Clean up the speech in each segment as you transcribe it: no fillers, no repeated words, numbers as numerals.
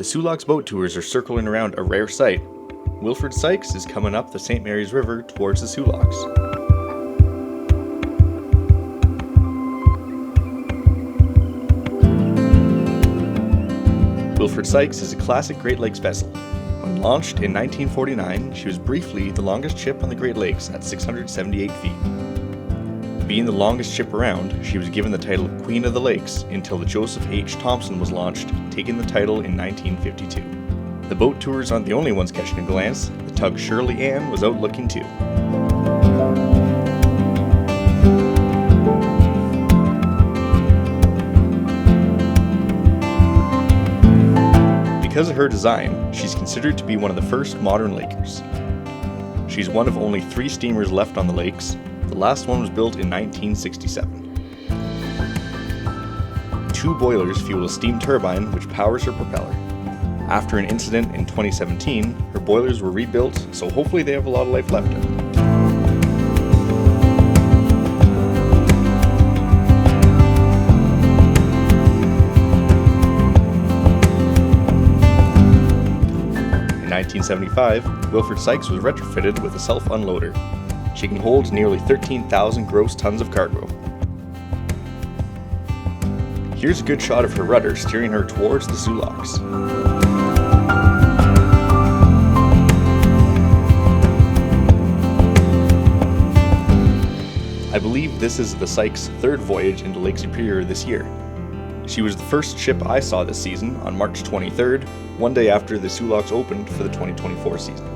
The Soo Locks boat tours are circling around a rare sight. Wilfred Sykes is coming up the St. Mary's River towards the Soo Locks. Wilfred Sykes is a classic Great Lakes vessel. When launched in 1949, she was briefly the longest ship on the Great Lakes at 678 feet. Being the longest ship around, she was given the title of Queen of the Lakes until the Joseph H. Thompson was launched, taking the title in 1952. The boat tours aren't the only ones catching a glance. The tug Shirley Ann was out looking too. Because of her design, she's considered to be one of the first modern lakers. She's one of only 3 steamers left on the lakes. The last one was built in 1967. 2 boilers fuel a steam turbine which powers her propeller. After an incident in 2017, her boilers were rebuilt, so hopefully they have a lot of life left in them. In 1975, Wilfred Sykes was retrofitted with a self-unloader. She can hold nearly 13,000 gross tons of cargo. Here's a good shot of her rudder steering her towards the Soo Locks. I believe this is the Sykes' 3rd voyage into Lake Superior this year. She was the first ship I saw this season on March 23rd, one day after the Soo Locks opened for the 2024 season.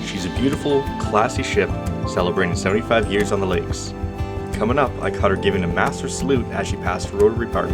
She's a beautiful, classy ship celebrating 75 years on the lakes. Coming up, I caught her giving a master salute as she passed Rotary Park.